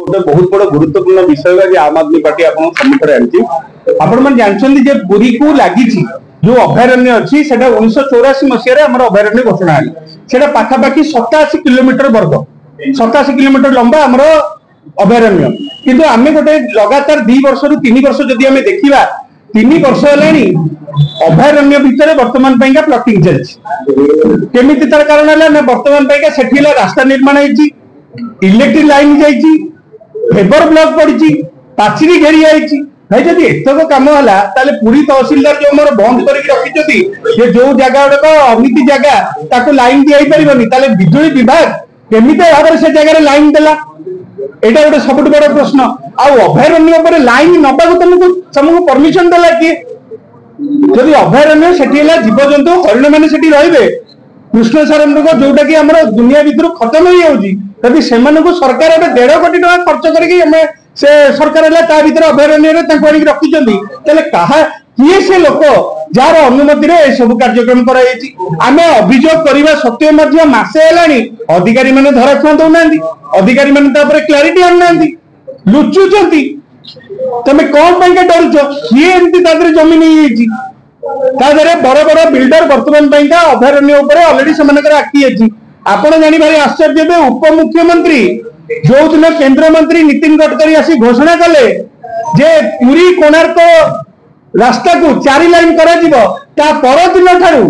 गोटे बहुत बड़ गुरुत्वपूर्ण विषय आम आदमी पार्टी सम्मुखें आनी आपण जानते पुरी को लगी जो अभयारण्य अच्छी 1984 मसीह अभयारण्य घोषणा है पाखापाखि 87 किलोमीटर वर्ग 87 किलोमीटर लंबा आमर अभयारण्य किंतु आम गोटे लगातार 2 वर्ष रु 3 वर्ष जदि आम देखा 3 वर्ष है अभयारण्य भितर वर्तमान प्लॉटिंग चलती केमी तार कारण है वर्तमान से रास्ता निर्माण होती इलेक्ट्रिक लाइन जाइए फेबर ब्लॉक पड़ी पाचेरी घेरी आई भाई जब एतक कम है पुरी तहसिलदार जो मोर बंद करके रखी जो जगह गुड़क अमिति जगह लाइन दी पारे बिजुली विभाग केमी भाव से जगह लाइन देला एटा गोटे सब बड़ प्रश्न अभयारण्य लाइन नवा तुमको परमिशन देला किए जदि अभयारण्य से जीवजंतु हरिण मैंने रे कृष्ण सार जोटा कि आम दुनिया भितर खत्म हो जाती से सरकार 1.5 कोटी टका खर्च करके से सरकार भर अभयारण्य रखी किए से लोक जार अनुमति सब कार्यक्रम आम अभियोग करने सत्वे मसे अधिकारी मैंने धराछुआ दौना अधिकारी मैंने क्लारिटी आना लुचुंट तमें कौन डरुच किए एमती जमी नहीं बड़ बड़ बिल्डर बर्तमान अभयारण्य अलरेडी से आखि अच्छी आपण जानी भारी आश्चर्य उपमुख्यमंत्री जो दिन केंद्र मंत्री नितिन गडकरी आसी घोषणा कले जे पुरी कोणार्क रास्ता को 4 लाइन परदिन ठारू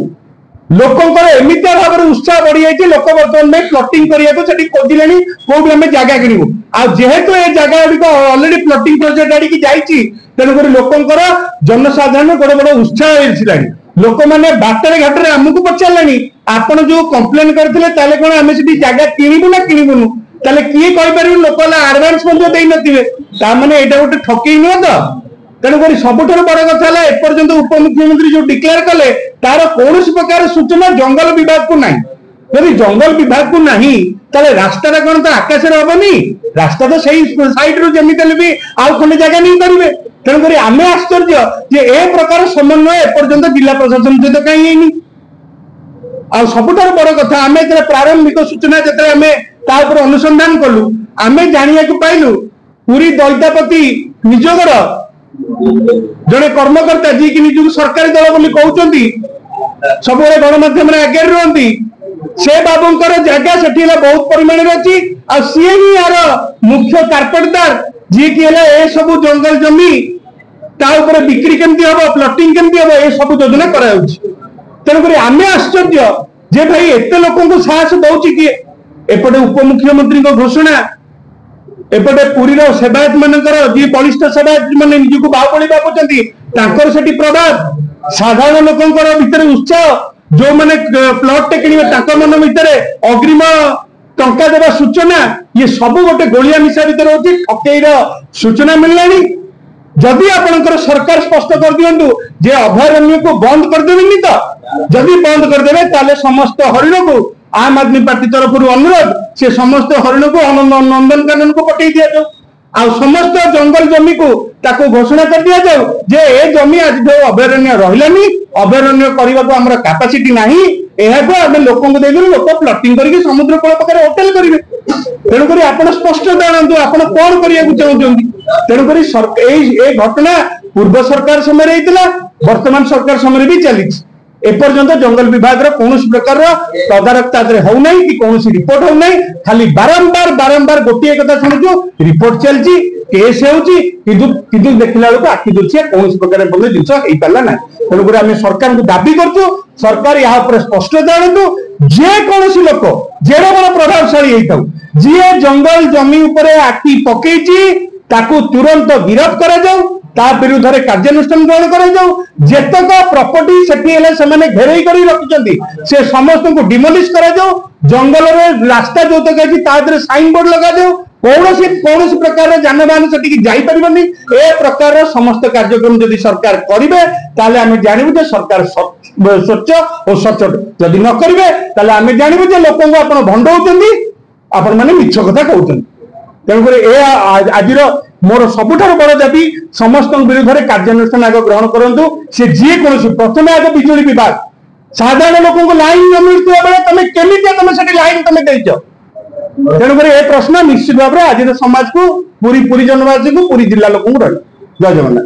लोकंर एमती भाव उत्साह बढ़ी जाए लोक बर्तमान प्लॉटिंग करने खोजिले कौन आम जगह किणु जेहेतु ये जगह गुड़िक अलरेडी प्लॉटिंग प्रोजेक्ट आड़िकी जाइए तेणुक लोकंर जनसाधारण गोटे बड़ उत्साह लोक मैंने बाटर घाटे आमको पचारे आपड़ जो कम्प्लेन करते कौन आम से जगह किणु ना किणुनु किए कहीपर लोक आडभांस नए गोटे ठकई नुह तो तेणुक सबुठ बड़ कथा एपर्यंत उपमुख्यमंत्री जो डिक्लेयर कले तार कौन प्रकार सूचना जंगल विभाग को नहीं जब जंगल विभाग को नहीं रास्ता कौन तो आकाश हेनी रास्ता तो सही सैड रमी भी आउ खंडे जगह नहीं करेंगे तेणुक आम आश्चर्य जे ए प्रकार समन्वय एपर्यंत जिला प्रशासन सहित कहीं सबुठ बड़ कथा आम प्रारंभिक सूचना जो आम अनुसंधान कलु आम जाना पाइलु पुरी दैतापति निजोगर जड़े कर्मकर्ता जी की निजक सरकारी दल बोली कहते सब गणमाध्यम आगे रुहती से बाबूंकर जगह से बहुत परिमाण अच्छी सी ही यार मुख्य कार्पेटदार जी की ए सब जंगल जमी बिक्री केमती हम प्लॉटिंग केमती हम ये सब योजना तेणुक आम आश्चर्य जे भाई एत लोक साहस दौर किए एपटे उपमुख्यमंत्री घोषणा एपटे पुरी सेवायत मानकर जी बलिष्ठ सेवायत मैंने निजक बाहुबली भावुं प्रभाव साधारण लोकंर भितर उत्साह जो मैंने प्लॉट किणवे मन भितर अग्रिम टंका देवा सूचना ये सब गोटे गोलिया मिशा भितर होती ठकईर सूचना मिललानी जदि आपणकर सरकार स्पष्ट कर दिंतु जे अभयारण्य को बंद करदेनी तो जदि बंद करदे ताले समस्त हरिण को आम आदमी पार्टी तरफ अनुरोध से समस्त हरिण को नंदनकानन को पठे दि जाऊ आ समस्त जंगल जमी को ताको घोषणा कर दिया जाऊ जे ए जमी आज जो अभयारण्य रहिलानी अभयारण्य करने को आमर कैपेसिटी नहीं आम लोक लोक प्लॉटिंग करके समुद्र कूल पाखे होटेल करेंगे तेणुक आप स्पष्ट जानतु आप कौन करने चाहते तेणुक घटना पूर्व सरकार समय वर्तमान सरकार समय भी चली एपर्यंत जंगल विभाग कौन प्रकार तदारक होना कि कौन रिपोर्ट होना खाली बारंबार बारंबार गोटे कथा शुणु रिपोर्ट चलती केस होती देखला बेलू आखि दुर्छिया कौन प्रकार जिन हो पारा ना तेणुक आम सरकार को दाबी करूँ सरकार यहाँ स्पष्ट जानतु जेकोसी लोक जेड़े बड़ प्रभावशाली होता जी जंगल जमी आखि पकई तुरंत गिरफ करा विरुद्ध में कार्यानुष्ठान ग्रहण कर जेतक प्रॉपर्टी से घेरे कर रखिंट से समस्त को डिमोलिश कर जंगल रास्ता जो तक साइन बोर्ड लगा जाओ कौन प्रकार जानवाहन से जापरनी ए प्रकार समस्त कार्यक्रम जदि सरकार करेंगे आम जानवु सरकार स्वच्छ और सचोट जदि न करेंगे आम जानवु लोक भंडाऊँ आपण मैंने मिछ कथा कहते तेणुक आज मोर सबुठ बड़ दाबी समस्त विरुद्ध में कार्यानुष्ठान आग ग्रहण करूँ से जेकोसी प्रथम आग बिजुली विभाग साधारण लोक लाइन न मिलता बेले तुम केमी तुम से लाइन तुम देच तेणुकर ए प्रश्न निश्चित भाव में आज समाज को पूरी जनवासी को पूरी जिला लोक रही। जय जगन्नाथ।